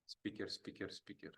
Speaker.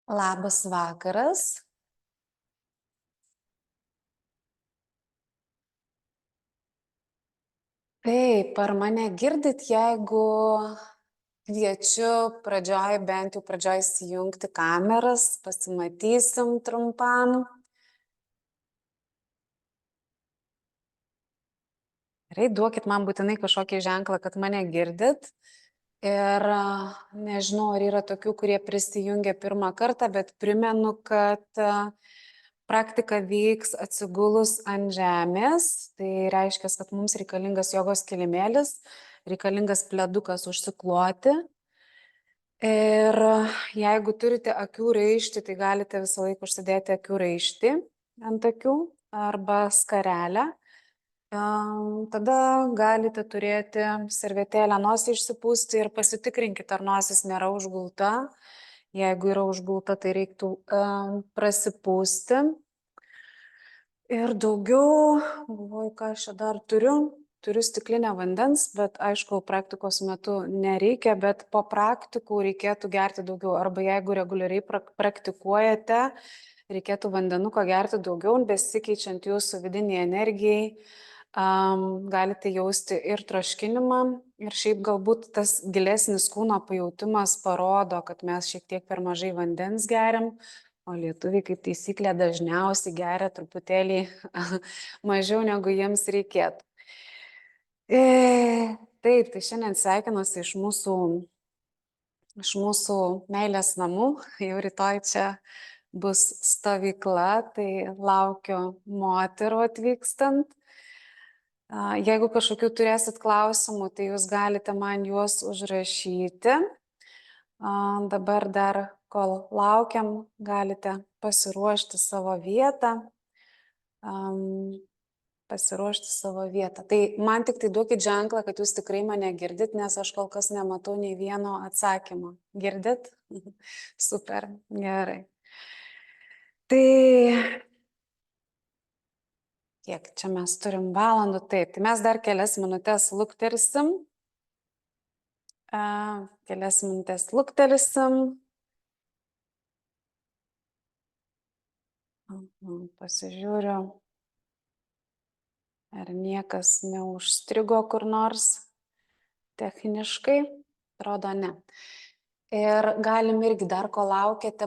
Labas vakaras. Taip, ar mane girdit, jeigu kviečiu bent jau pradžioj įsijungti kameras, pasimatysim trumpam. Gerai, duokit man būtinai kažkokį ženklą, kad mane girdit. Ir nežinau, ar yra tokių, kurie prisijungia pirmą kartą, bet primenu, kad praktika vyks atsigulus ant žemės. Tai reiškia, kad mums reikalingas jogos kilimėlis, reikalingas pledukas užsikloti. Ir jeigu turite akių raištį, tai galite visą laiką užsidėti akių raištį ant akių arba skarelę. Tada galite turėti servetėlę nosį išsipūsti ir pasitikrinkite, ar nosis nėra užgulta. Jeigu yra užgulta, tai reiktų prasipūsti. Ir daugiau, galvoju, ką aš čia dar turiu. Turiu stiklinę vandens, bet aišku, praktikos metu nereikia, bet po praktikų reikėtų gerti daugiau. Arba jeigu reguliariai praktikuojate, reikėtų vandenuko gerti daugiau, besikeičiant jūsų vidiniai energijai. Galite jausti ir troškinimą, ir šiaip galbūt tas gilesnis kūno pajautimas parodo, kad mes šiek tiek per mažai vandens geriam, o lietuviai kaip taisyklė dažniausiai geria truputėlį mažiau negu jiems reikėtų. Taip, tai šiandien sveikinuosi iš mūsų meilės namų, jau rytoj čia bus stovykla, tai laukiu moterų atvykstant. Jeigu kažkokių turėsit klausimų, tai jūs galite man juos užrašyti. Dabar dar, kol laukiam, galite pasiruošti savo vietą. Tai man tik tai duokit ženklą, kad jūs tikrai mane girdit, nes aš kol kas nematau nei vieno atsakymo. Girdit? Super, gerai. Tai kiek čia mes turim valandų? Taip, tai mes dar kelias minutės luktersim. Pasižiūriu, ar niekas neužstrigo kur nors techniškai. Atrodo, ne. Ir galim irgi dar, kol laukiate,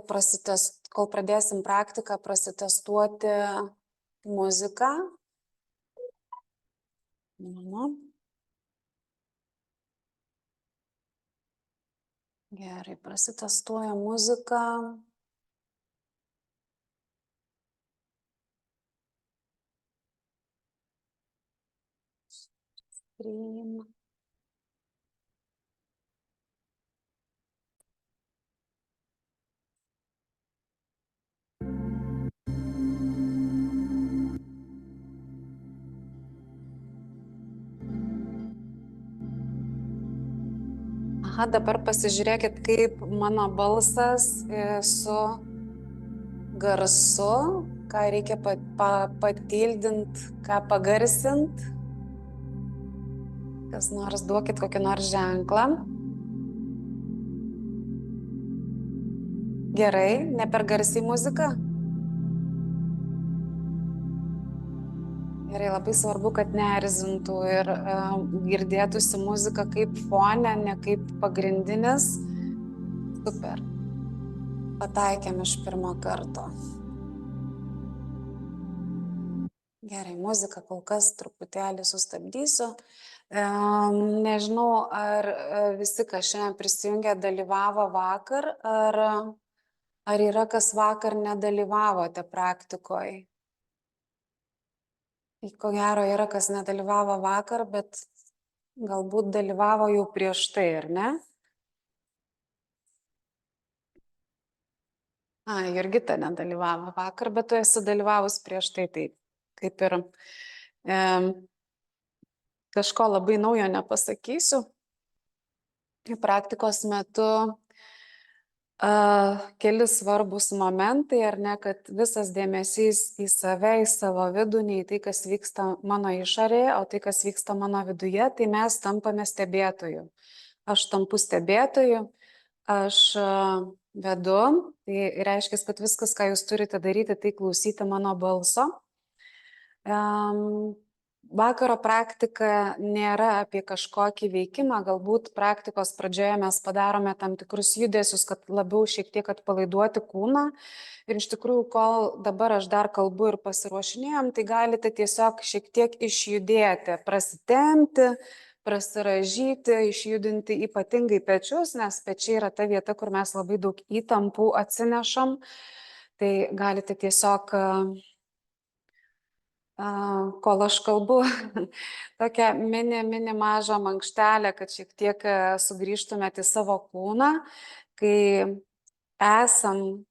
kol pradėsim praktiką, prasitestuoti muziką. Gerai, prasitestuoja muziką. Priima. Aha, dabar pasižiūrėkit, kaip mano balsas su garsu, ką reikia patildint, ką pagarsint. Kas nors duokit kokį nors ženklą. Gerai, ne per garsiai muzika. Gerai, labai svarbu, kad neerzintų ir girdėtųsi muzika kaip fone, ne kaip pagrindinis. Super. Pataikėm iš pirmo karto. Gerai, muziką kol kas truputėlį sustabdysiu. Nežinau, ar visi, kas šiandien prisijungė, dalyvavo vakar, ar yra, kas vakar nedalyvavote praktikoje. Ko gero yra, kas nedalyvavo vakar, bet galbūt dalyvavo jau prieš tai, ar ne? Jurgita nedalyvavo vakar, bet tu esi dalyvavus prieš tai, tai kaip ir kažko labai naujo nepasakysiu. Praktikos metu keli svarbus momentai, ar ne, kad visas dėmesys į save, į savo vidų, ne į tai, kas vyksta mano išorėje, o tai, kas vyksta mano viduje, tai mes tampame stebėtojų. Aš tampu stebėtoju, aš vedu, tai reiškia, kad viskas, ką jūs turite daryti, tai klausyti mano balso. Vakaro praktika nėra apie kažkokį veikimą, galbūt praktikos pradžioje mes padarome tam tikrus judesius, kad labiau šiek tiek atpalaiduoti kūną. Ir iš tikrųjų, kol dabar aš dar kalbu ir pasiruošinėjom, tai galite tiesiog šiek tiek išjudėti, prasitempti, prasiražyti, išjudinti ypatingai pečius, nes pečiai yra ta vieta, kur mes labai daug įtampų atsinešam. Tai galite tiesiog kol aš kalbu, tokią mini mažą mankštelę, kad šiek tiek sugrįžtumėte į savo kūną, kai esam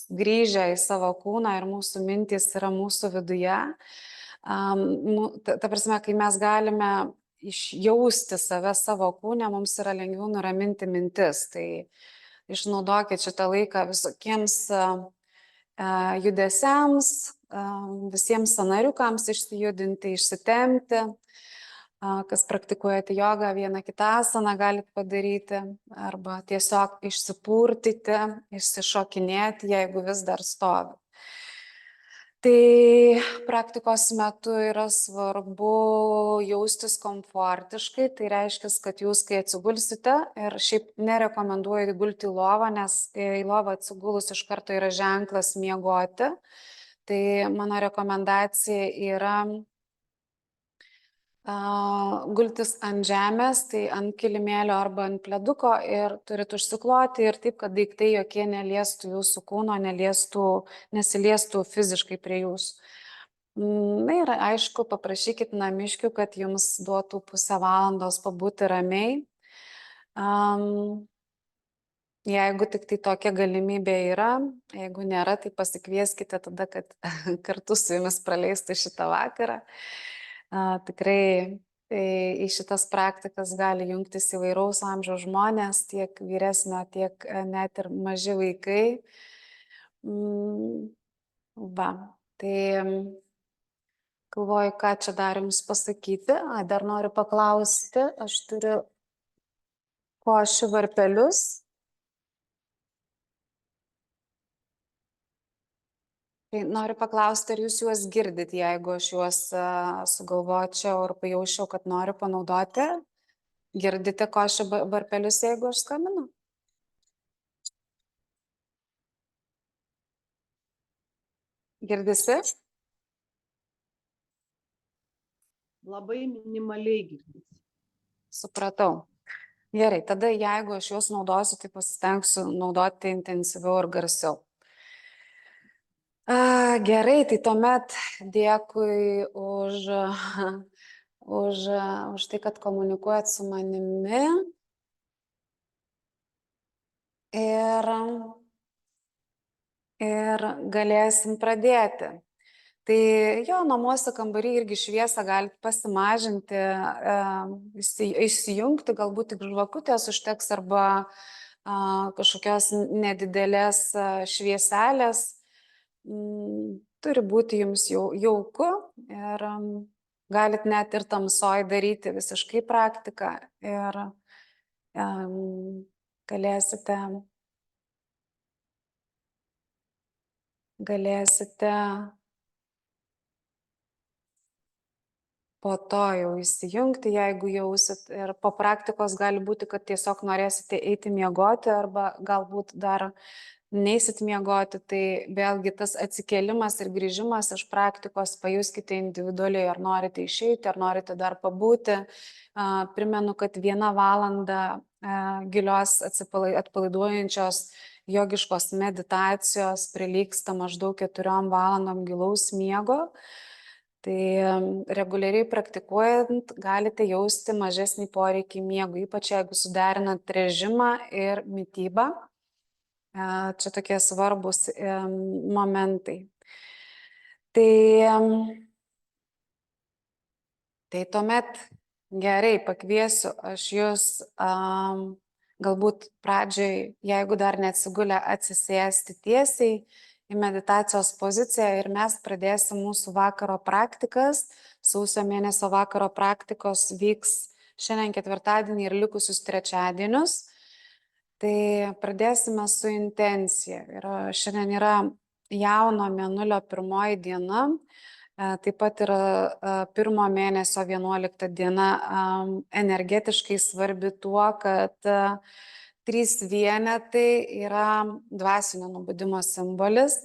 grįžę į savo kūną ir mūsų mintys yra mūsų viduje. Ta prasme, kai mes galime išjausti save savo kūne, mums yra lengviau nuraminti mintis. Tai išnaudokit šitą laiką visokiems judesiams, visiems sąnariukams išsijudinti, išsitempti. Kas praktikuojate jogą, vieną kitą asaną galite padaryti arba tiesiog išsipurtyti, išsišokinėti, jeigu vis dar stovi. Tai praktikos metu yra svarbu jaustis komfortiškai, tai reiškia, kad jūs, kai atsigulsite, ir šiaip nerekomenduoju gulti į lovą, nes į lovą atsigulus iš karto yra ženklas miegoti. Tai mano rekomendacija yra gultis ant žemės, tai ant kilimėlio arba ant pleduko ir turit užsikloti ir taip, kad daiktai jokie neliestų jūsų kūno, nesiliestų fiziškai prie jūsų. Na ir aišku, paprašykit namiškių, kad jums duotų pusę valandos pabūti ramiai. Jeigu tik tai tokia galimybė yra, jeigu nėra, tai pasikvieskite tada, kad kartu su jumis praleistų šitą vakarą. Tikrai į šitas praktikas gali jungtis įvairaus amžiaus žmonės, tiek vyresnio, tiek net ir maži vaikai. Va, tai galvoju, ką čia dar jums pasakyti. Dar noriu paklausti, aš turiu košių varpelius. Tai noriu paklausti, ar jūs juos girdit, jeigu aš juos sugalvočiau ir pajausčiau, kad noriu panaudoti? Girdite košių varpelius, jeigu aš skambinu? Girdisi? Labai minimaliai girdisi. Supratau. Gerai, tada jeigu aš juos naudosiu, tai pasistengsiu naudoti intensyviau ir garsiau. Gerai, tai tuomet dėkui už už tai, kad komunikuojat su manimi. Ir galėsim pradėti. Tai jo, namuose kambary irgi šviesą galite pasimažinti, įsijungti, galbūt tik žvakutės užteks arba kažkokios nedidelės švieselės. Turi būti jums jauku ir galit net ir tamsoj daryti visiškai praktiką ir galėsite po to jau įsijungti, jeigu jausit. Ir po praktikos gali būti, kad tiesiog norėsite eiti miegoti arba galbūt dar neisit miegoti. Tai vėlgi tas atsikėlimas ir grįžimas iš praktikos pajuskite individualiai, ar norite išeiti, ar norite dar pabūti. Primenu, kad 1 valanda gilios atpalaiduojančios jogiškos meditacijos prilygsta maždaug 4 valandom gilaus miego. Tai reguliariai praktikuojant galite jausti mažesnį poreikį miegui, ypač jeigu suderinant režimą ir mitybą. Čia tokie svarbus momentai. Tai tuomet gerai, pakviesiu aš jūs galbūt pradžioj, jeigu dar neatsigulę, atsisėsti tiesiai į meditacijos poziciją ir mes pradėsim mūsų vakaro praktikas. Sausio mėnesio vakaro praktikos vyks šiandien ketvirtadienį ir likusius trečiadienius. Tai pradėsime su intencija. Šiandien yra jauno mėnulio 1 diena. Taip pat yra 1 mėnesio 11 diena energetiškai svarbi tuo, kad 3 vienetai yra dvasinio nubudimo simbolis.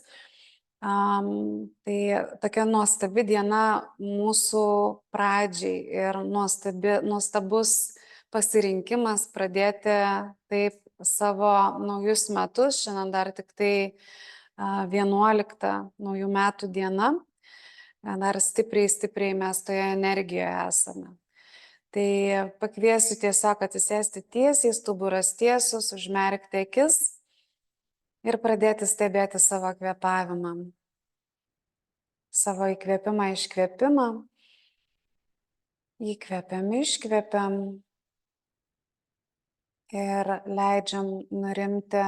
Tai tokia nuostabi diena mūsų pradžiai ir nuostabus pasirinkimas pradėti taip savo naujus metus. Šiandien dar tik tai 11 naujų metų diena. Dar stipriai mes toje energijoje esame. Tai pakviesiu tiesiog atsisėsti tiesiai, stuburas tiesus, užmerkti akis ir pradėti stebėti savo kvėpavimą. Savo įkvėpimą, iškvėpimą. Įkvėpiam, iškvėpiam ir leidžiam nurimti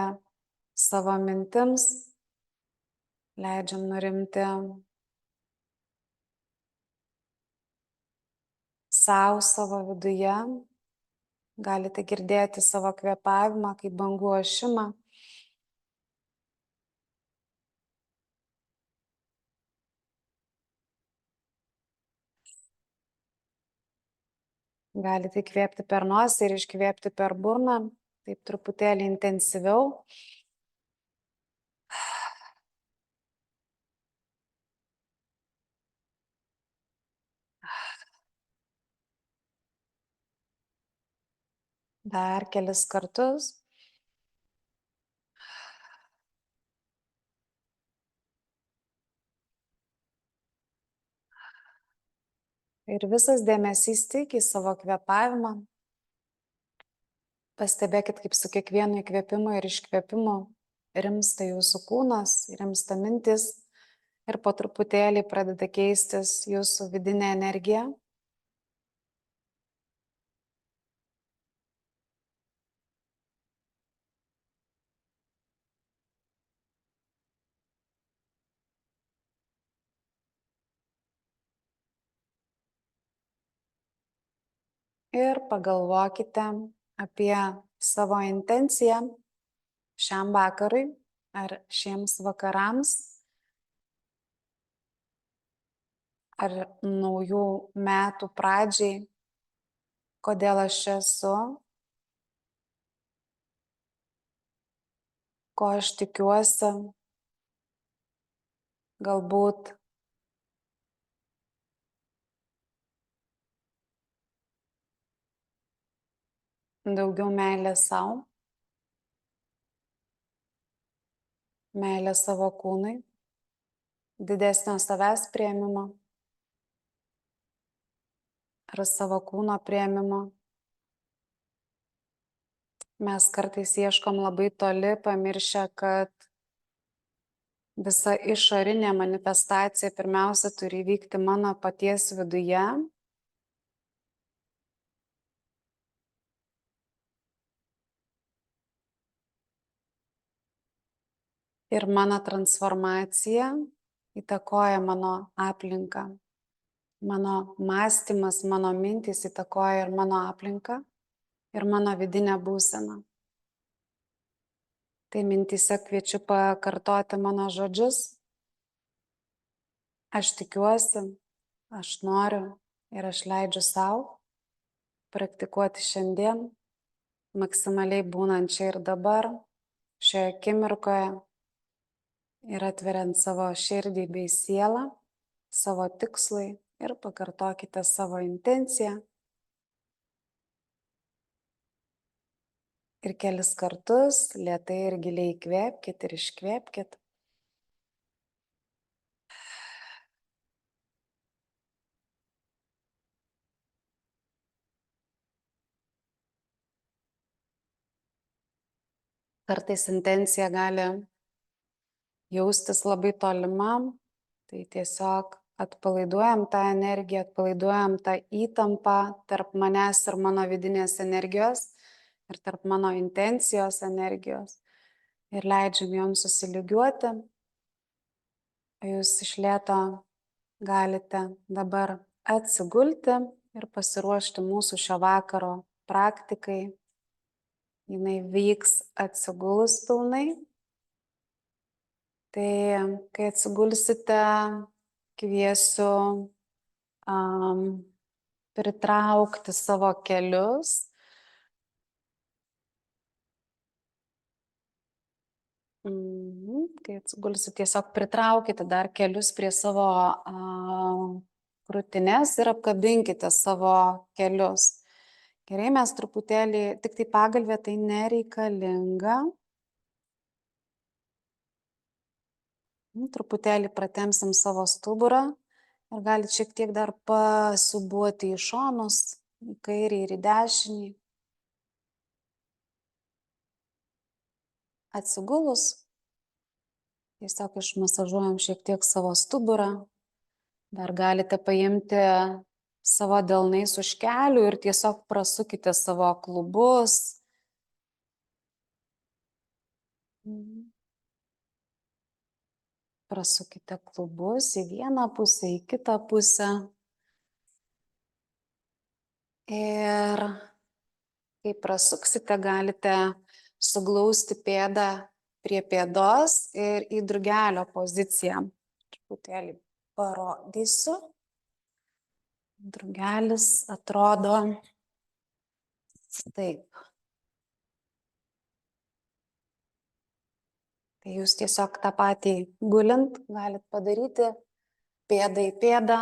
savo mintims, leidžiam nurimti savo viduje. Galite girdėti savo kvėpavimą kaip bangų ošimą. Galite įkvėpti per nosį ir iškvėpti per burną, taip truputėlį intensyviau. Dar kelis kartus. Ir visas dėmesys tik į savo kvėpavimą. Pastebėkit, kaip su kiekvienu įkvėpimu ir iškvėpimu rimsta jūsų kūnas, rimsta mintis ir po truputėlį pradeda keistis jūsų vidinė energija. Ir pagalvokite apie savo intenciją šiam vakarui ar šiems vakarams ar naujų metų pradžiai, kodėl aš čia esu, ko aš tikiuosi, galbūt daugiau meilės sau, meilės savo kūnui, didesnio savęs priėmimo. ar savo kūno priėmimo. Mes kartais ieškom labai toli, pamiršę, kad visa išorinė manifestacija pirmiausia turi įvykti mano paties viduje. Ir mano transformacija įtakoja mano aplinką. Mano mąstymas, mano mintys įtakoja ir mano aplinką, ir mano vidinę būseną. Tai mintyse kviečiu pakartoti mano žodžius. Aš tikiuosi, aš noriu ir aš leidžiu sau praktikuoti šiandien, maksimaliai būnant čia ir dabar, šioje akimirkoje ir atveriant savo širdį bei sielą, savo tikslui ir pakartokite savo intenciją. Ir kelis kartus lėtai ir giliai įkvėpkit ir iškvėpkit. Kartais intencija gali jaustis labai tolimam, tai tiesiog atpalaiduojam tą energiją, atpalaiduojam tą įtampą tarp manęs ir mano vidinės energijos ir tarp mano intencijos energijos ir leidžiam joms susilygiuoti. O jūs iš lėto galite dabar atsigulti ir pasiruošti mūsų šio vakaro praktikai. Jinai vyks atsigulus pilnai. Tai kai atsigulsite, kviesiu pritraukti savo kelius. Kai atsigulsite, tiesiog pritraukite dar kelius prie savo krūtinės ir apkabinkite savo kelius. Gerai, mes truputėlį, tik tai pagalvė tai nereikalinga. Truputėlį pratempsim savo stuburą ir galite šiek tiek dar pasiūbuoti į šonus, į kairį ir į dešinį. Atsigulus, tiesiog išmasažuojam šiek tiek savo stuburą. Dar galite paimti savo delnais už kelių ir tiesiog prasukite savo klubus. Prasukite klubus į vieną pusę, į kitą pusę. Ir kai prasuksite, galite suglausti pėdą prie pėdos ir į drugelio poziciją. Truputėlį parodysiu. Drugelis atrodo taip. Tai jūs tiesiog tą patį gulint galit padaryti pėdą į pėdą,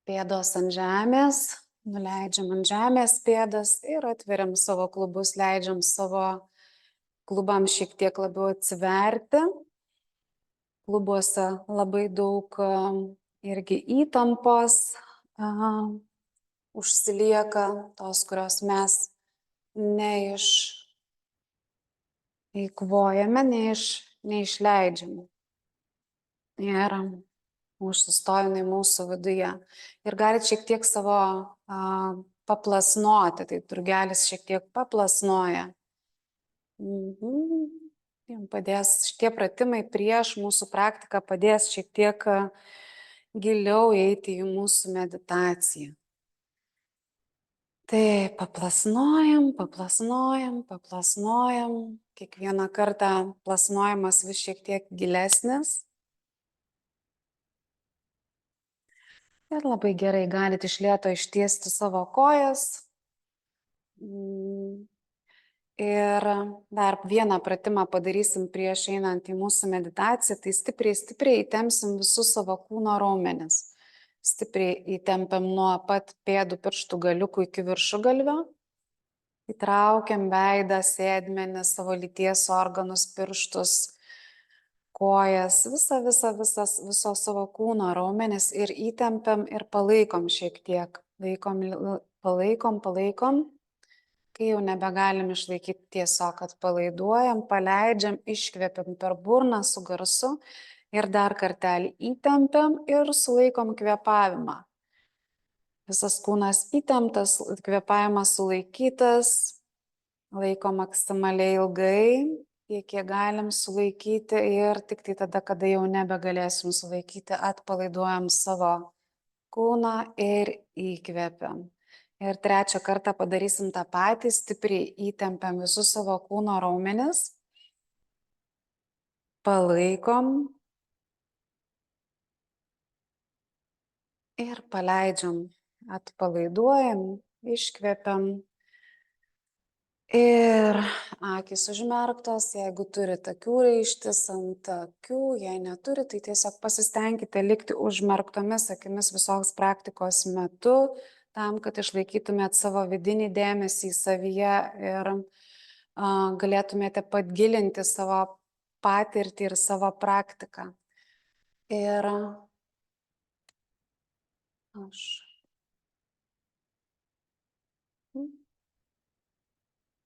pėdos ant žemės, nuleidžiam ant žemės pėdas ir atveriam savo klubus, leidžiam savo klubams šiek tiek labiau atsiverti. Klubuose labai daug irgi įtampos užsilieka, tos, kurios mes neišeikvojame, neišleidžiame. Ir užsistoja jinai mūsų viduje. Ir galite šiek tiek savo paplasnoti, tai drugelis šiek tiek paplasnoja. Jums padės šitie pratimai prieš mūsų praktiką, padės šiek tiek giliau eiti į mūsų meditaciją. Tai paplasnojam, paplasnojam, paplasnojam. Kiekvieną kartą plasnojimas vis šiek tiek gilesnis. Ir labai gerai galite iš lėto ištiesti savo kojas. Ir dar vieną pratimą padarysim prieš einant į mūsų meditaciją, tai stipriai įtempsim visus savo kūno raumenis. Stipriai įtempiam nuo pat pėdų pirštų galiukų iki viršugalvio. Įtraukiam veidą, sėdmenį, savo lyties organus, pirštus, kojas, viso savo kūno raumenis ir įtempiam ir palaikom šiek tiek. Palaikom. Kai jau nebegalim išlaikyti, tiesiog atpalaiduojam, paleidžiam, iškvepiam per burną su garsu ir dar kartelį įtempiam ir sulaikom kvėpavimą. Visas kūnas įtemptas, kvėpavimas sulaikytas, laikom maksimaliai ilgai, kiek galim sulaikyti ir tik tai tada, kada jau nebegalėsim sulaikyti, atpalaiduojam savo kūną ir įkvepiam. Ir trečią kartą padarysim tą patį, stipriai įtempiam visus savo kūno raumenis, palaikom ir paleidžiam, atpalaiduojam, iškvepiam. Ir akys užmerktos, jeigu turit akių raištis ant akių, jei neturi, tai tiesiog pasistengkite likti užmerktomis akimis visos praktikos metu, tam, kad išlaikytumėt savo vidinį dėmesį savyje ir galėtumėte pagilinti savo patirtį ir savo praktiką. Ir aš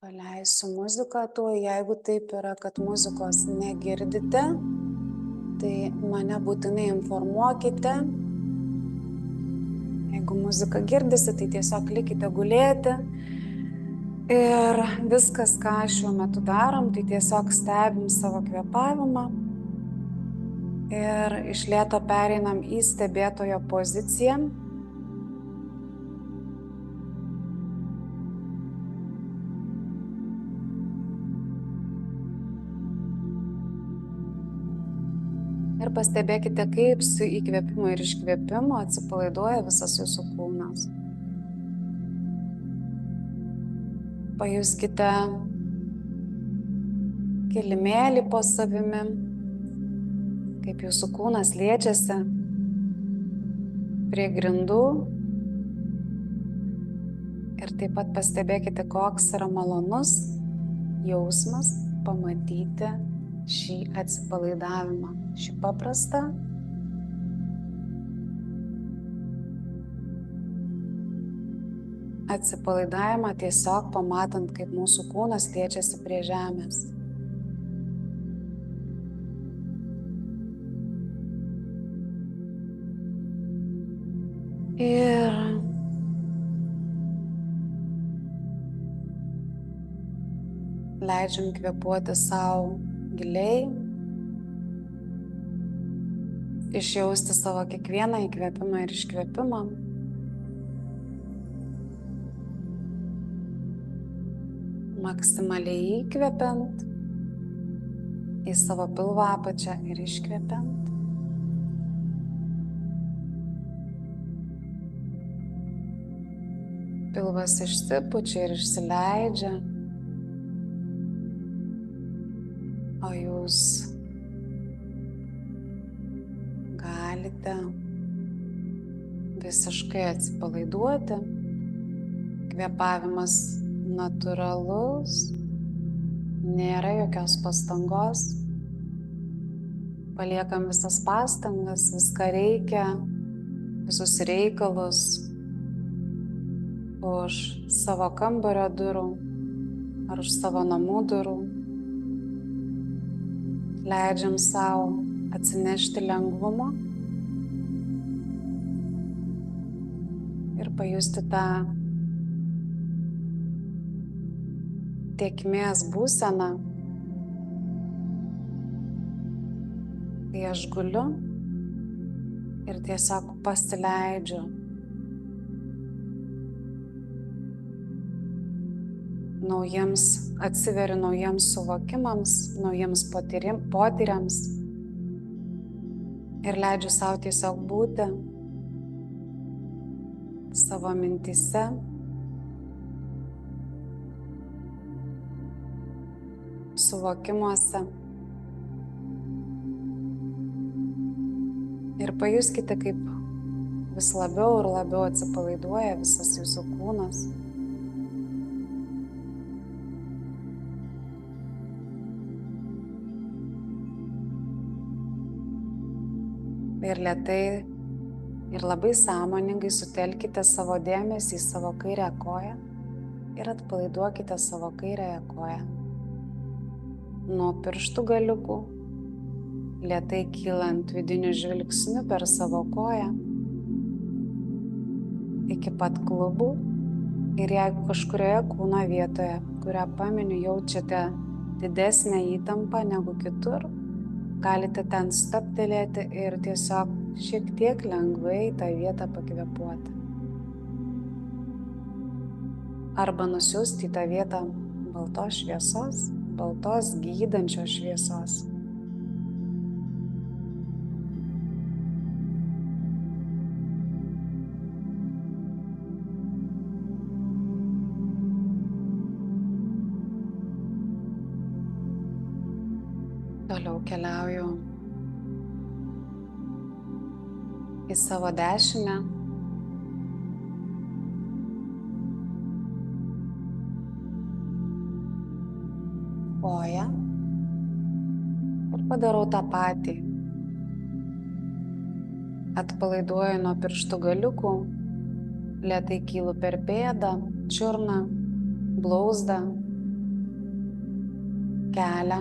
paleisiu muziką tuo, jeigu taip yra, kad muzikos negirdite, tai mane būtinai informuokite. Jeigu muzika girdisi, tai tiesiog likite gulėti. Ir viskas, ką šiuo metu darom, tai tiesiog stebim savo kvėpavimą. Ir iš lėto pereinam į stebėtojo poziciją. Ir pastebėkite, kaip su įkvėpimu ir iškvėpimu atsipalaiduoja visas jūsų kūnas. Pajuskite kilimėlį po savimi, kaip jūsų kūnas liečiasi prie grindų. Ir taip pat pastebėkite, koks yra malonus jausmas pamatyti šį atsipalaidavimą, šį paprastą atsipalaidavimą, tiesiog pamatant, kaip mūsų kūnas liečiasi prie žemės. Ir leidžiam kvėpuoti savo giliai, išjausti savo kiekvieną įkvėpimą ir iškvėpimą. Maksimaliai įkvepiant į savo pilvo apačią ir iškvepiant. Pilvas išsipučia ir išsileidžia, o jūs galite visiškai atsipalaiduoti. Kvėpavimas natūralus, nėra jokios pastangos. Paliekam visas pastangas, viską reikia, visus reikalus už savo kambario durų ar už savo namų durų. Leidžiam savo atsinešti lengvumo ir pajusti tą tėkmės būseną, kai aš guliu ir tiesiog pasileidžiu. Atsiveriu naujiems suvokimams, naujiems potyriams ir leidžiu savo tiesiog būti savo mintyse, suvokimuose. Ir pajuskite, kaip vis labiau ir labiau atsipalaiduoja visas jūsų kūnas. Ir lėtai Ir labai sąmoningai sutelkite savo dėmesį į savo kairę koją ir atpalaiduokite savo kairęją koją. Nuo pirštų galiukų, lėtai kylant vidiniu žvilgsniu per savo koją, iki pat klubų. Ir jeigu kažkurioje kūno vietoje, kurią paminiu, jaučiate didesnę įtampą negu kitur, galite ten stabtelėti ir tiesiog šiek tiek lengvai tą vietą pakvėpuoti. Arba nusiųsti į tą vietą baltos šviesos, baltos gydančios šviesos. Toliau keliauju į savo dešinę koją ir padarau tą patį. Atpalaiduoju nuo pirštų galiukų, lėtai kylu per pėdą, čiurną, blauzdą, kelią,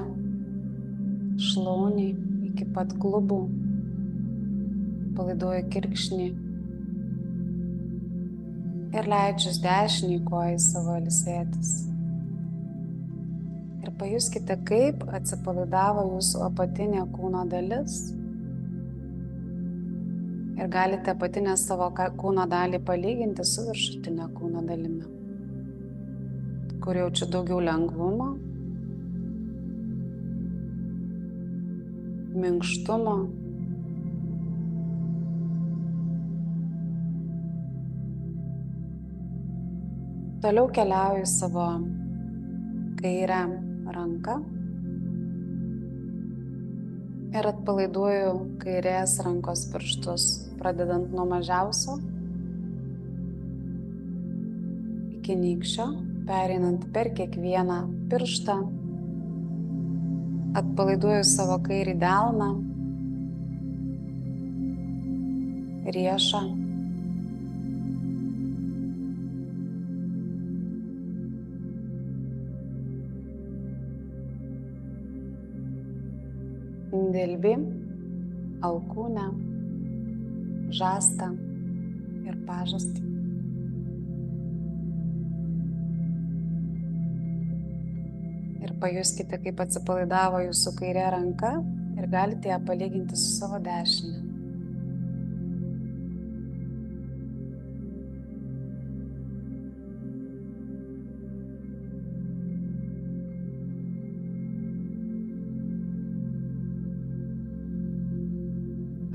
šlaunį iki pat klubų, palaiduoju kirkšnį ir leidžiu dešiniai kojai savo ilsėtis. Ir pajuskite, kaip atsipalaidavo jūsų apatinė kūno dalis. Ir galite apatinę savo kūno dalį palyginti su viršutinė kūno dalimi, kur jaučiu daugiau lengvumo, minkštumo. Toliau keliauju į savo kairę ranką ir atpalaiduoju kairės rankos pirštus, pradedant nuo mažiausio iki nykščio, pereinant per kiekvieną pirštą. Atpalaiduoju savo kairį delną, riešą, dilbį, alkūnę, žastą ir pažastį. Ir pajuskite, kaip atsipalaidavo jūsų kairė ranka ir galite ją palyginti su savo dešinė.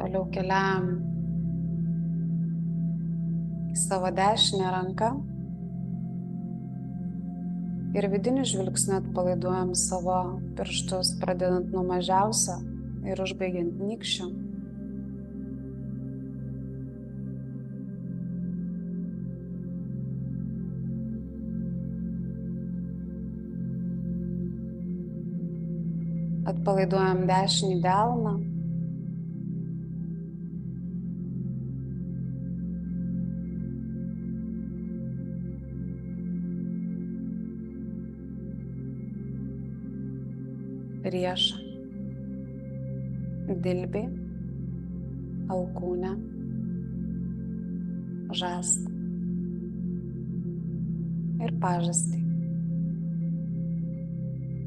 Toliau keliam į savo dešinę ranką ir vidiniu žvilgsniu atpalaiduojam savo pirštus, pradedant nuo mažiausio ir užbaigiant nykščiu. Atpalaiduojam dešinį delną. Riešą, dilbį, alkūnę, žastą ir pažastį.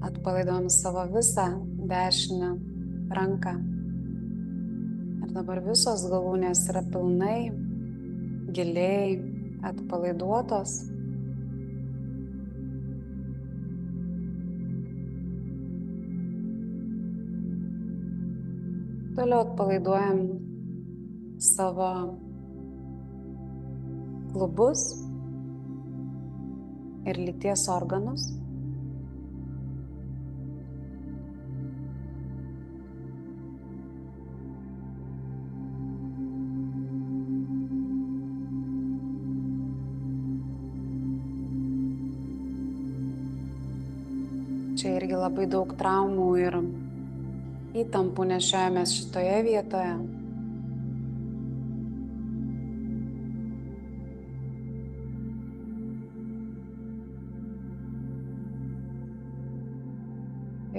Atpalaiduojam savo visą dešinę ranką. Ir dabar visos galūnės yra pilnai, giliai atpalaiduotos. Toliau atpalaiduojam savo klubus ir lyties organus. Čia irgi labai daug traumų ir įtampų nešiojamės šitoje vietoje.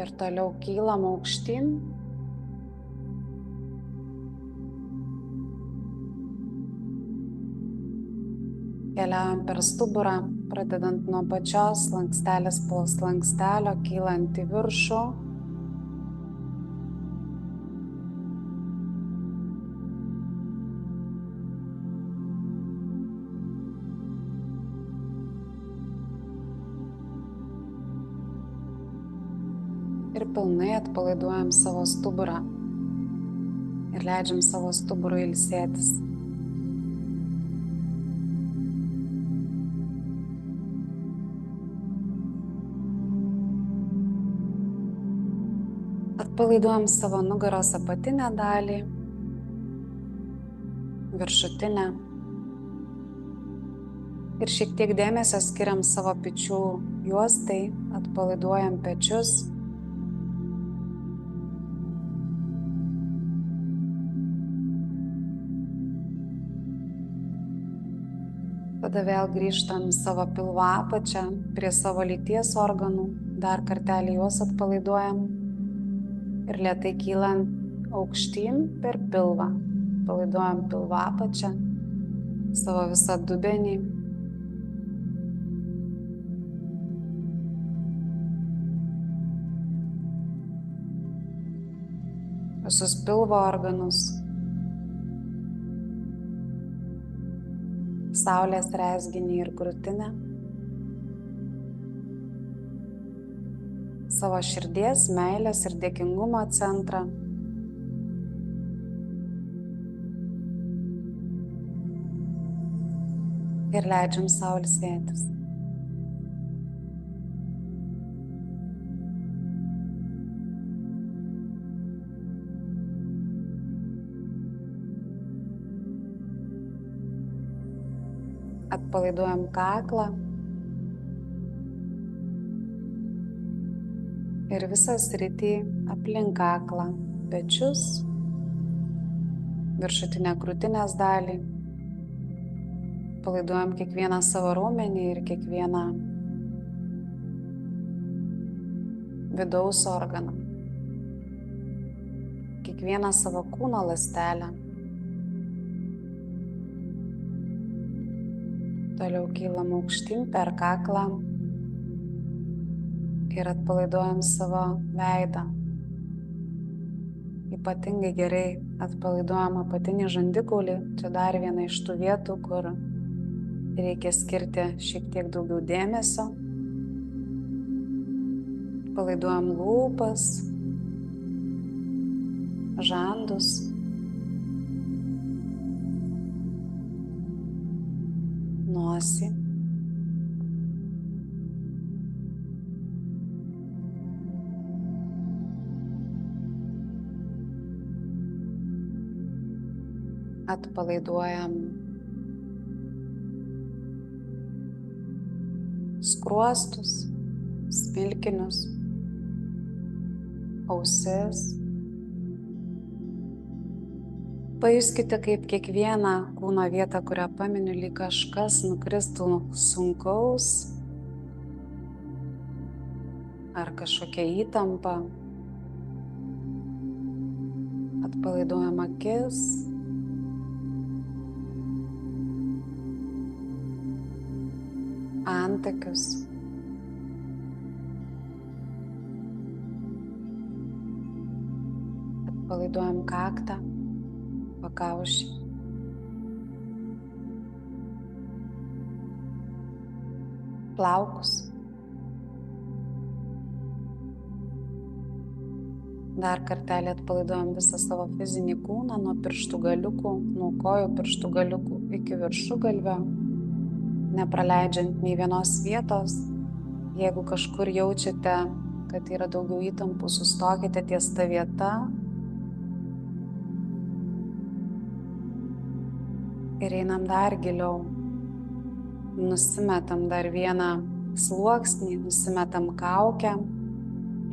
Ir toliau kylam aukštyn. Keliaujam per stuburą, pradedant nuo pačios slankstelės po slankstelio, kylant į viršų. Ir pilnai atpalaiduojam savo stuburą. Ir leidžiam savo stuburui ilsėtis. Atpalaiduojam savo nugaros apatinę dalį, viršutinę. Ir šiek tiek dėmesio skiriam savo pečių juostai, atpalaiduojam pečius. Tada vėl grįžtam į savo pilvo apačią, prie savo lyties organų, dar kartelį juos atpalaiduojam. Ir lėtai kylant aukštyn per pilvą. Palaiduojam pilvo apačią, savo visą dubenį. Visus pilvo organus. Saulės rezginį ir krūtinę. Savo širdies, meilės ir dėkingumo centrą. Ir leidžiam sau ilsėtis. Atpalaiduojam kaklą. Ir visą sritį aplink kaklą, pečius, viršutinę krūtinės dalį. Palaiduojam kiekvieną savo raumenį ir kiekvieną vidaus organą. Kiekvieną savo kūno ląstelę. Toliau kylam aukštyn per kaklą. Ir atpalaiduojam savo veidą. Ypatingai gerai atpalaiduojam apatinį žandikaulį. Čia dar viena iš tų vietų, kur reikia skirti šiek tiek daugiau dėmesio. Atpalaiduojam lūpas, žandus. Nosį. Atpalaiduojam skruostus, smilkinius, ausis. Pajuskite, kaip kiekvieną kūno vietą, kurią paminiu, lyg kažkas nukristų sunkaus ar kažkokia įtampa. Atpalaiduojam akis. Antakius. Atpalaiduojam kaktą, pakaušį. Plaukus. Dar kartelį atpalaiduojam visą savo fizinį kūną nuo pirštų galiukų, nuo kojų pirštų galiukų iki viršugalvio, nepraleidžiant nei vienos vietos. Jeigu kažkur jaučiate, kad yra daugiau įtampų, sustokite ties ta vieta ir einam dar giliau. Nusimetam dar vieną sluoksnį, nusimetam kaukę,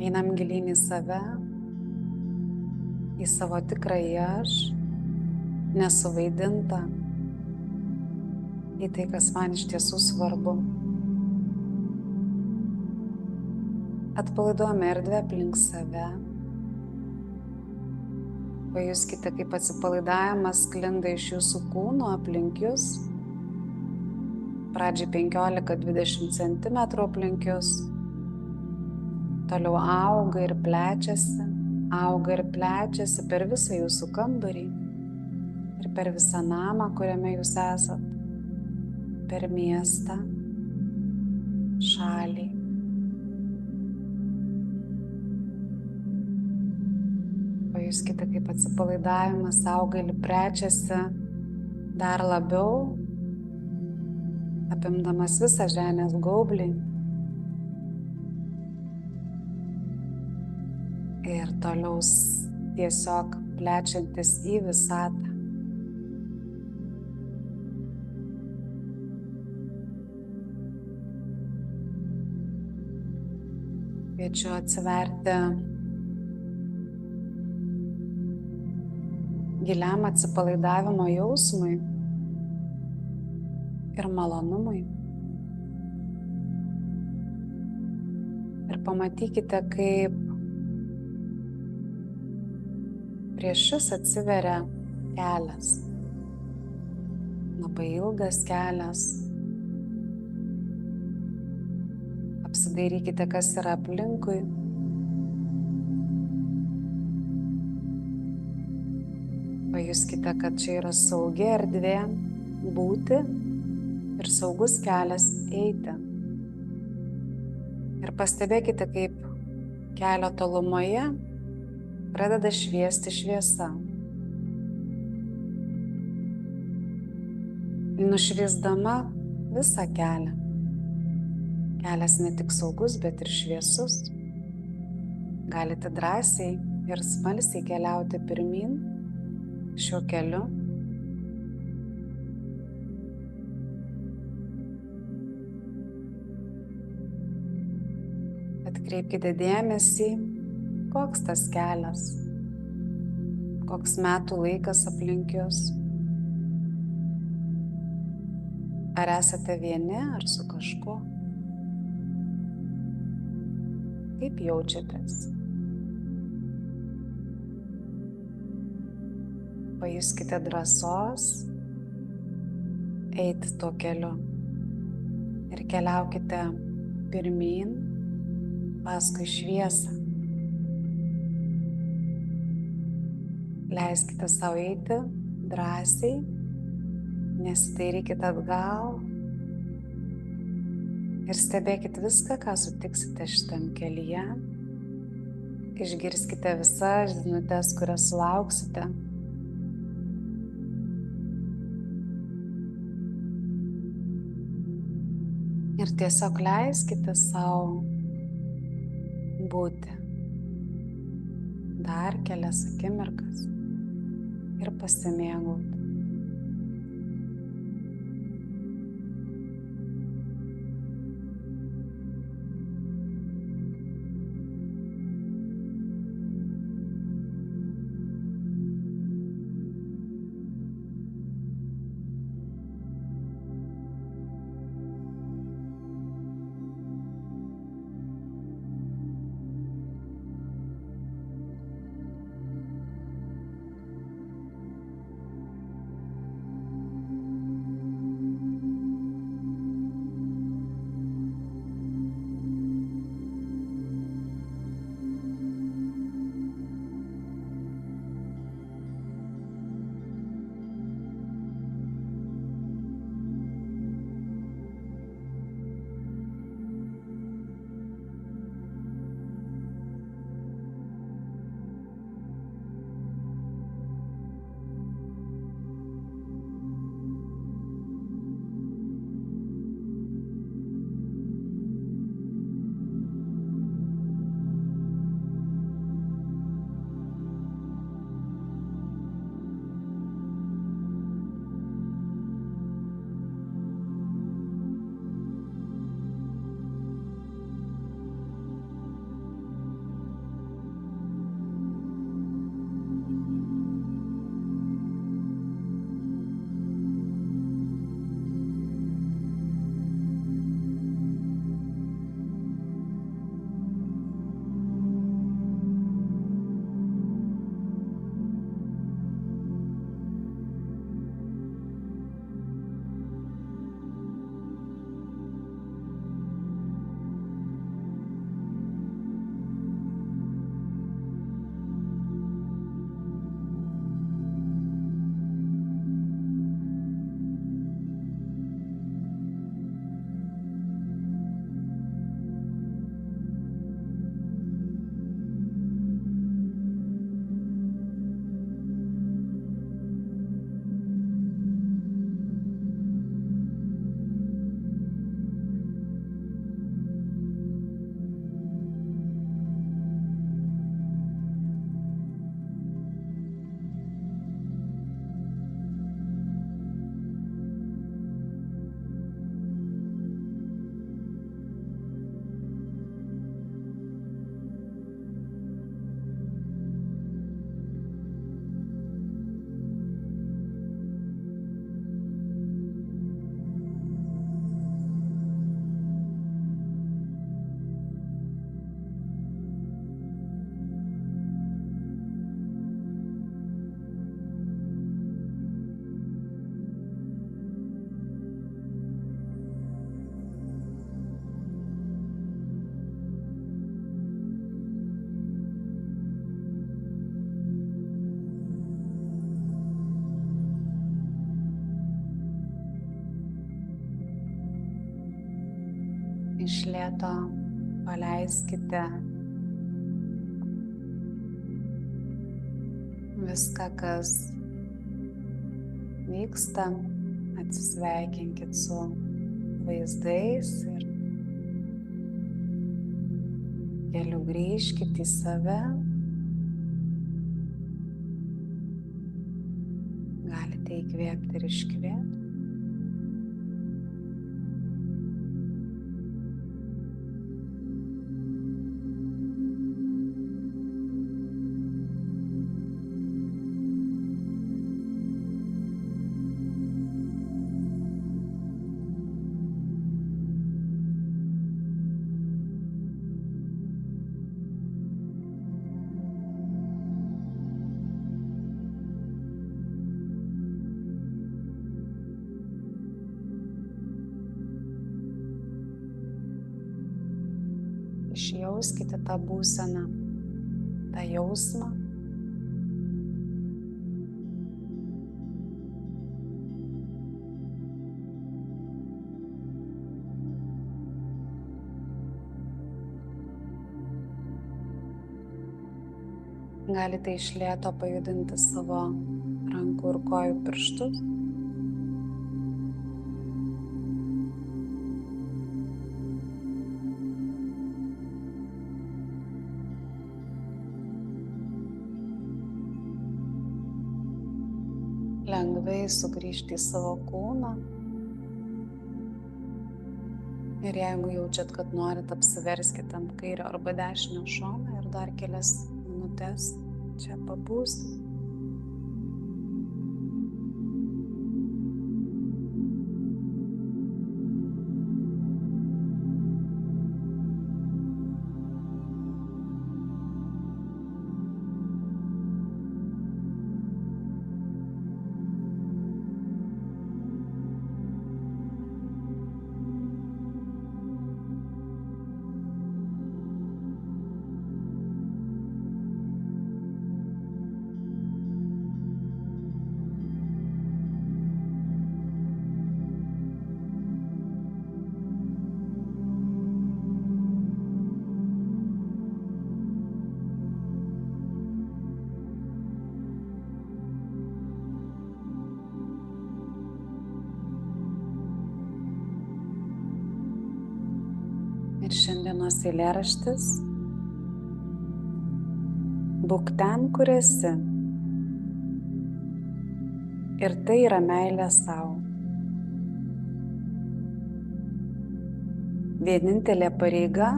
einam gilyn į save, į savo tikrąjį aš, nesuvaidintą, į tai, kas man iš tiesų svarbu. Atpalaiduojame erdvę aplink save. Pajuskite, kaip atsipalaidavimas sklinda iš jūsų kūno aplink jūs. Pradžiai 15-20 cm aplink jūs. Toliau auga ir plečiasi per visą jūsų kambarį ir per visą namą, kuriame jūs esat, per miestą, šalį. Pajuskite, kaip atsipalaidavimas auga ir plečiasi dar labiau, apimdamas visą žemės gaublį. Ir toliau tiesiog plečiantis į visatą. Kviečiu atsiverti giliam atsipalaidavimo jausmui ir malonumui. Ir pamatykite, kaip prieš jus atsiveria kelias. Labai ilgas kelias. Apsidairykite, kas yra aplinkui. Pajuskite, kad čia yra saugi erdvė būti ir saugus kelias eiti. Ir pastebėkite, kaip kelio tolumoje pradeda šviesti šviesa. Nušviesdama visą kelią. Kelias ne tik saugus, bet ir šviesus. Galite drąsiai ir smalsiai keliauti pirmyn šiuo keliu. Atkreipkite dėmesį, koks tas kelias, koks metų laikas aplink jus. Ar esate vieni, ar su kažkuo? Kaip jaučiatės? Pajuskite drąsos eiti tuo keliu ir keliaukite pirmyn paskui šviesą. Leiskite savo eiti drąsiai, nesidairykite atgal ir stebėkite viską, ką sutiksite šitam kelyje. Išgirskite visas žinutes, kurias sulauksite. Ir tiesiog leiskite savo būti dar kelias akimirkas ir pasimėgauti. Iš lėto paleiskite viską, kas vyksta, atsisveikinkit su vaizdais ir keliu grįžkit į save. Galite įkvėpti ir iškvėpti. Išjauskite tą būseną, tą jausmą. Galite iš lėto pajudinti savo rankų ir kojų pirštus. Lengvai sugrįžti į savo kūną. Ir jeigu jaučiat, kad norit, apsiverskite ant kairio arba dešinio šono ir dar kelias minutės čia pabūsit. Ir šiandienos eilėraštis: būk ten, kur esi. Ir tai yra meilė sau. Vienintelė pareiga,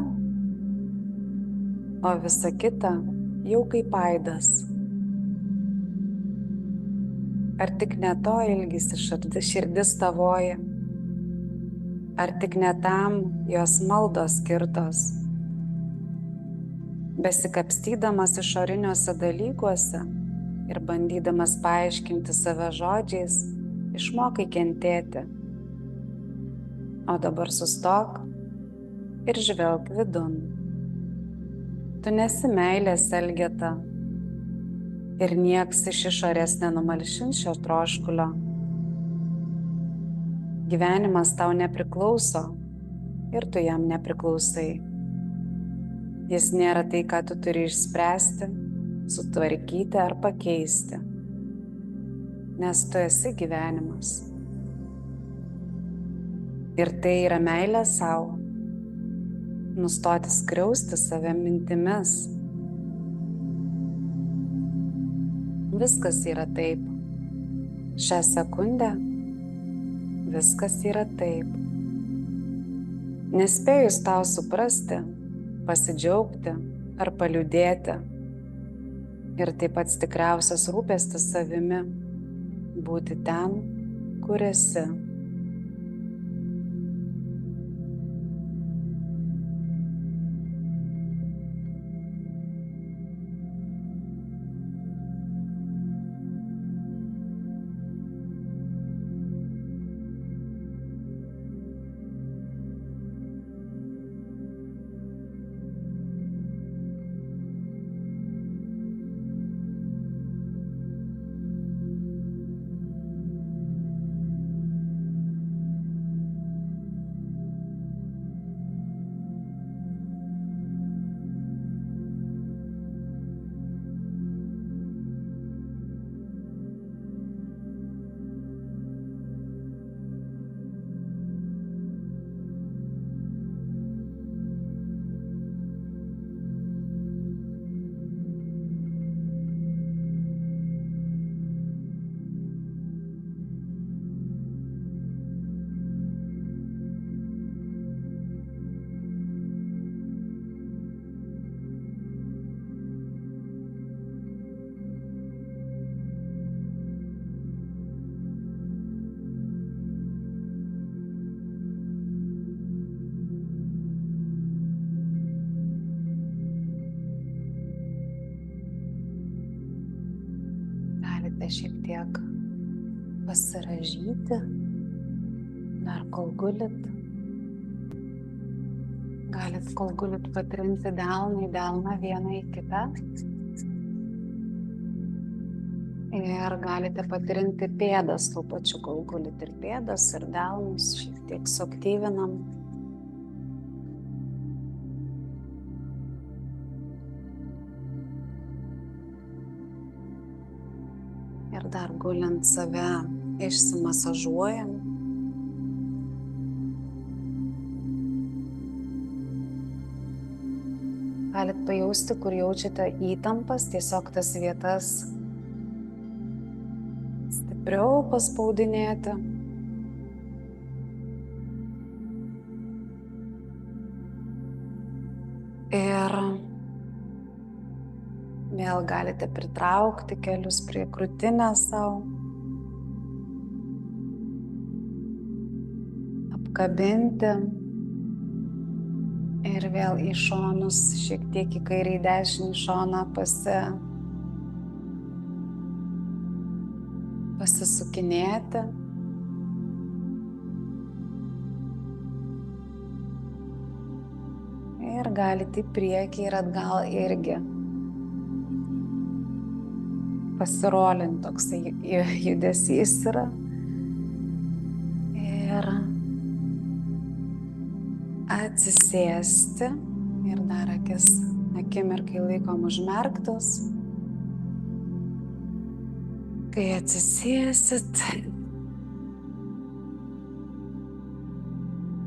o visa kita jau kaip aidas. Ar tik ne to ilgisi širdis tavoji? Ar tik ne tam jos maldos skirtos? Besikapstydamas išoriniuose dalykuose ir bandydamas paaiškinti save žodžiais, išmokai kentėti. O dabar sustok ir žvelk vidun. Tu nesi meilės elgeta ir nieks iš išorės nenumalšins šio troškulio. Gyvenimas tau nepriklauso ir tu jam nepriklausai. Jis nėra tai, ką tu turi išspręsti, sutvarkyti ar pakeisti, nes tu esi gyvenimas. Ir tai yra meilė sau. Nustoti skriausti save mintimis. Viskas yra taip. Šią sekundę viskas yra taip. Nespėjus tau suprasti, pasidžiaugti ar paliūdėti. Ir tai pats tikriausias rūpestis savimi – būti ten, kur esi. Galite šiek tiek pasirąžyti, dar kol gulit. Galit kol gulit patrinti delną į delną vieną į kitą. Ir galite patrinti pėdas tuo pačiu, kol gulit ir pėdas, ir delnus šiek tiek suaktyvinam. Ir dar gulint save išsimasažuojam. Galit pajausti, kur jaučiate įtampas, tiesiog tas vietas stipriau paspaudinėti. Ir vėl galite pritraukti kelius prie krūtinės savo. Apkabinti. Ir vėl į šonus, šiek tiek į kairę, į dešinį šoną pasisukinėti. Ir galite į priekį ir atgal irgi pasirolinti, toksai judesys yra. Ir atsisėsti ir dar akis akimirkai laikom užmerktos. Kai atsisėsit,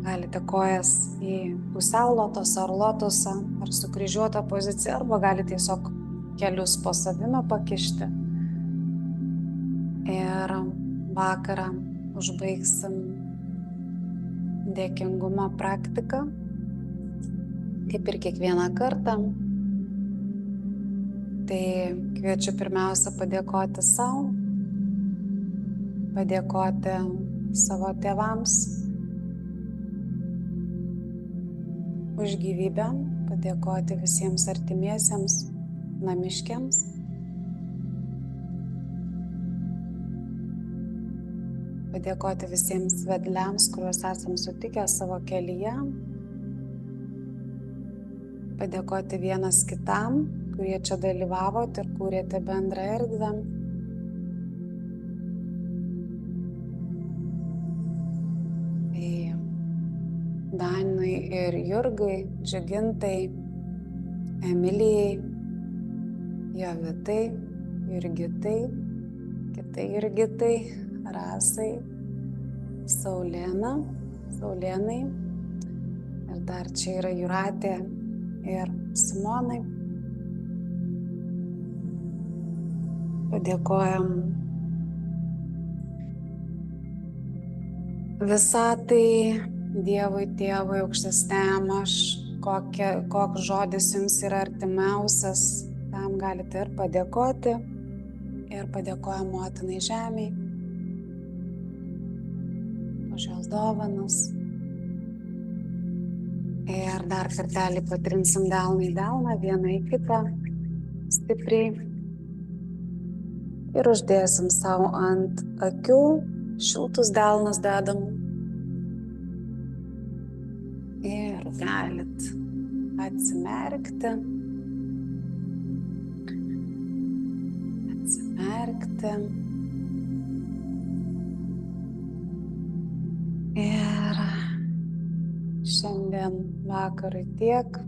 galite kojas į pusiau lotosą ar lotosą ar sukryžiuotą poziciją, arba galite tiesiog kelius po savimi pakišti. Ir vakarą užbaigsim dėkingumo praktiką, kaip ir kiekvieną kartą. Tai kviečiu pirmiausia padėkoti sau, padėkoti savo tėvams už gyvybę, padėkoti visiems artimiesiems, namiškiams. Padėkoti visiems vedliams, kuriuos esam sutikę savo kelyje. Padėkoti vienas kitam, kurie čia dalyvavot ir kūrėte bendrą erdvę. Tai Dainai ir Jurgai, Džiugintai, Emilijai, Jovitai, Jurgitai, kitai Jurgitai, Rasai, Saulėnai, ir dar čia yra Jūratė ir Simonai. Padėkojam visatai, Dievui, Tėvui, aukštesniam aš, koks žodis jums yra artimiausias, tam galite ir padėkoti. Ir padėkojam motinai žemei už jos dovanas. Ir dar kartelį patrinsim delną į delną, vieną į kitą, stipriai. Ir uždėsim savo ant akių, šiltus delnus dedam. Ir galit atsimerkti. Ir šiandien vakarui tiek.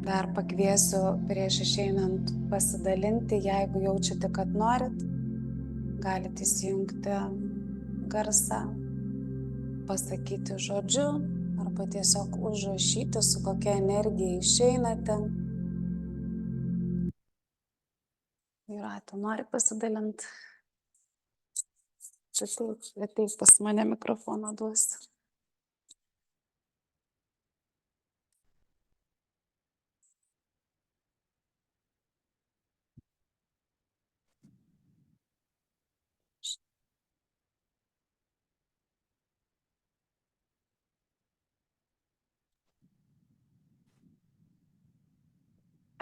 Dar pakviesiu prieš išeinant pasidalinti, jeigu jaučiate, kad norit, galite įsijungti garsą, pasakyti žodžiu arba tiesiog užrašyti, su kokia energija išeinate. Jūratė, nori pasidalinti? Ateik pas mane mikrofoną duosiu.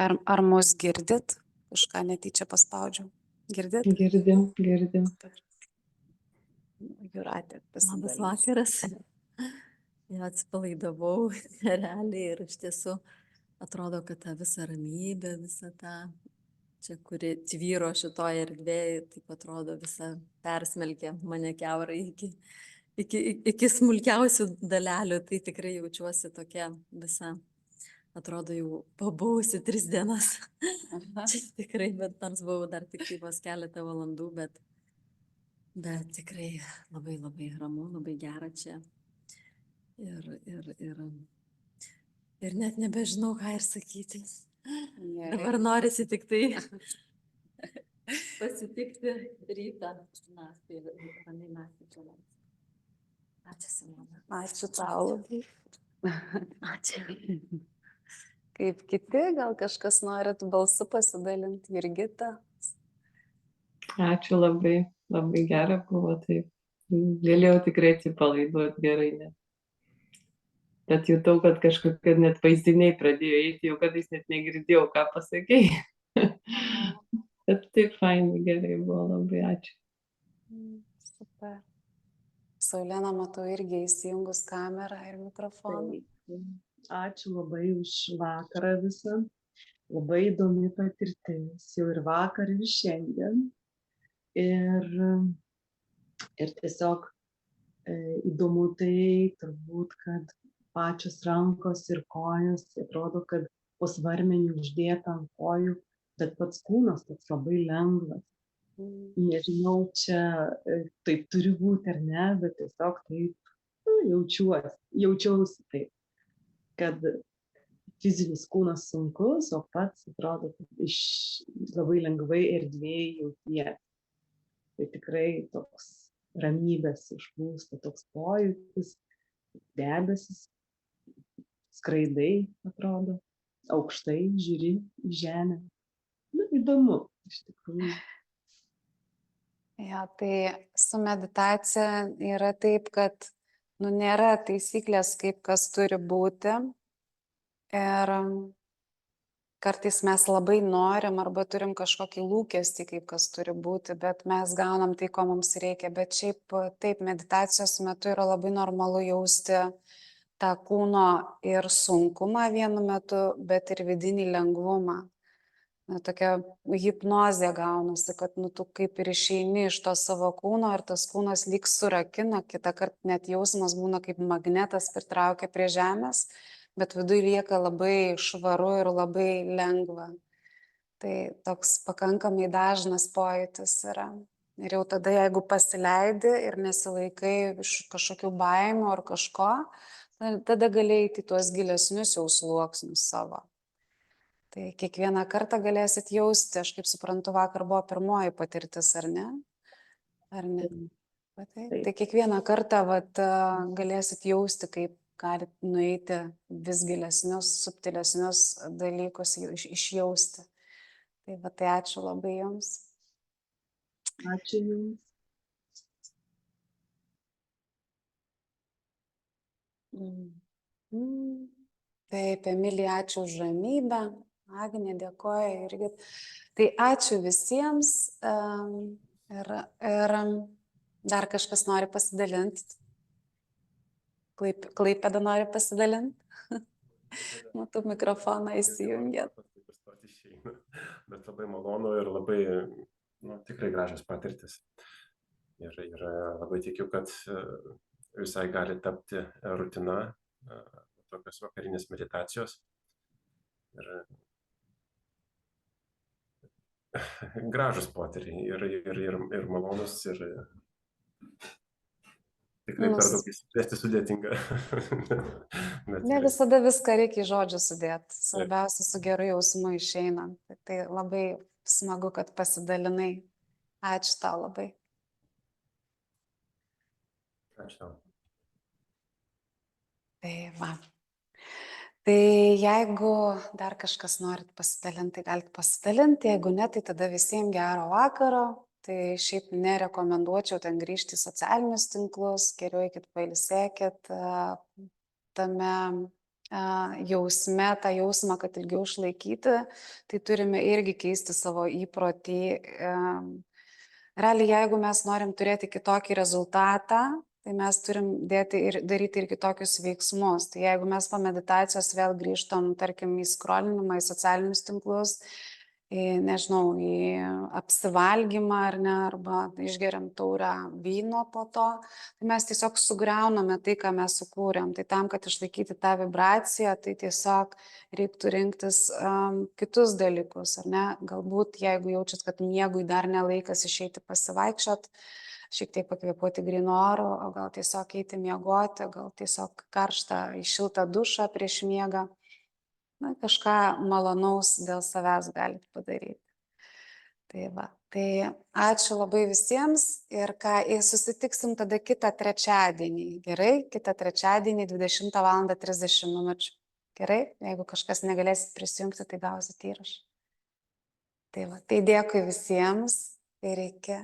Ar mus girdit? Kažką netyčia paspaudžiau. Girdit? Girdim. Jūratė, Labas pasidalink. vakaras. Jau atsipalaidavau realiai ir iš tiesų atrodo, kad ta visa ramybė, visa ta, čia, kuri tvyro šitoje erdvėje, taip atrodo, visa persmelkė mane kiaurai iki smulkiausių dalelių. Tai tikrai jaučiuosi tokia visa, atrodo, jau pabuvusi 3 dienas. Čia tikrai, bet nors buvau dar tik vos keletą valandų, bet tikrai labai labai ramu, labai gera čia. Ir net nebežinau, ką ir sakyti. Dabar norisi tik tai pasitikti rytą. Na, tai ramiai naktį čia. Ačiū, Simona. Ačiū tau. Ačiū. Kaip kiti, gal kažkas norit balsu pasidalinti, Jurgita? Ačiū labai, labai gera buvo taip. Galėjau tikrai atsipalaiduoti gerai, ne. Bet jutau, kad kažkokie net vaizdiniai pradėjo eiti, jau kartais net negirdėjau, ką pasakei. Bet taip fainai, gerai buvo, labai ačiū. Super. Saulėna, matau, irgi įsijungus kamerą ir mikrofoną. Ačiū labai už vakarą visą. Labai įdomi patirtis, jau ir vakar, ir šiandien. Ir tiesiog įdomu tai turbūt, kad pačios rankos ir kojos, atrodo, kad po svarmenį uždėta ant kojų, bet pats kūnas toks labai lengvas. Nežinau, čia taip turi būti ar ne, bet tiesiog taip jaučiausi taip, kad fizinis kūnas sunkus, o pats atrodo, kad labai lengvai erdvėje jauties. Tai tikrai toks ramybės užplūsta, toks pojūtis, debesis, skraidai, atrodo, aukštai žiūri į žemę. Na, įdomu, iš tikrųjų. Ja, tai su meditacija yra taip, kad nėra taisyklės, kaip kas turi būti. Ir kartais mes labai norim arba turim kažkokį lūkestį, kaip kas turi būti, bet mes gaunam tai, ko mums reikia. Bet šiaip taip, meditacijos metu yra labai normalu jausti tą kūno ir sunkumą vienu metu, bet ir vidinį lengvumą. Tokia hipnozė gaunasi, kad tu kaip ir išeini iš to savo kūno ir tas kūnas lyg surakina, kitą kartą net jausmas būna kaip magnetas pritraukia prie žemės, bet viduje lieka labai švaru ir labai lengva. Tai toks pakankamai dažnas pojūtis yra. Ir jau tada, jeigu pasileidi ir nesilaikai iš kažkokių baimių ar kažko, tada gali eiti į tuos gilesnius jau sluoksnius savo. Tai kiekvieną kartą galėsit jausti, aš kaip suprantu, vakar buvo pirmoji patirtis, ar ne? Ar ne? Tai kiekvieną kartą galėsit jausti, kaip galit nueiti vis gilesnius, subtilesnius dalykus išjausti. Tai ačiū labai jums. Ačiū jums. Taip, Emilija, ačiū už ramybę. Agnė dėkoja irgi. Tai ačiū visiems. Ir dar kažkas nori pasidalinti. Klaipėda nori pasidalinti. Matau, mikrofoną įsijungėt. Bet labai malonu ir labai, tikrai gražios patirtis. Ir labai tikiu, kad visai gali tapti rutina tokios vakarinės meditacijos. Ir gražus potyriai ir malonus ir tikrai per daug įsiplėsti sudėtinga. Ne visada viską reikia į žodžių sudėti. Svarbiausia su geru jausmu išeina. Tai labai smagu, kad pasidalinai. Ačiū tau labai. Ačiū tau. Tai va. Tai jeigu dar kažkas norit pasidalinti, tai galite pasidalinti. Jeigu ne, tai tada visiems gero vakaro. Tai šiaip nerekomenduočiau ten grįžti į socialinius tinklus. Geriau eikit pailsėkit tame jausme, tą jausmą, kad ilgiau išlaikyti, tai turime irgi keisti savo įprotį. Realiai, jeigu mes norim turėti kitokį rezultatą, tai mes turim daryti ir kitokius veiksmus. Tai jeigu mes po meditacijos vėl grįžtam, tarkim, į skrolinimą, į socialinius tinklus, nežinau, į apsivalgymą ar ne, arba išgeriam taurę vyno po to, tai mes tiesiog sugriauname tai, ką mes sukūrėm. Tai tam, kad išlaikyti tą vibraciją, tai tiesiog reiktų rinktis kitus dalykus, ar ne? Galbūt, jeigu jaučiat, kad miegui dar nelaikas išeiti pasivaikščiot, šiek tiek pakvėpuoti grynu oru, o gal tiesiog eiti miegoti, gal tiesiog karštą į šiltą dušą prieš miegą. Na, kažką malonaus dėl savęs galite padaryti. Tai va, tai ačiū labai visiems ir susitiksim tada kitą trečiadienį. Gerai, kitą trečiadienį 20:30 min. Gerai, jeigu kažkas negalėsit prisijungti, tai gausit įrašą. Tai va, tai dėkui visiems ir iki.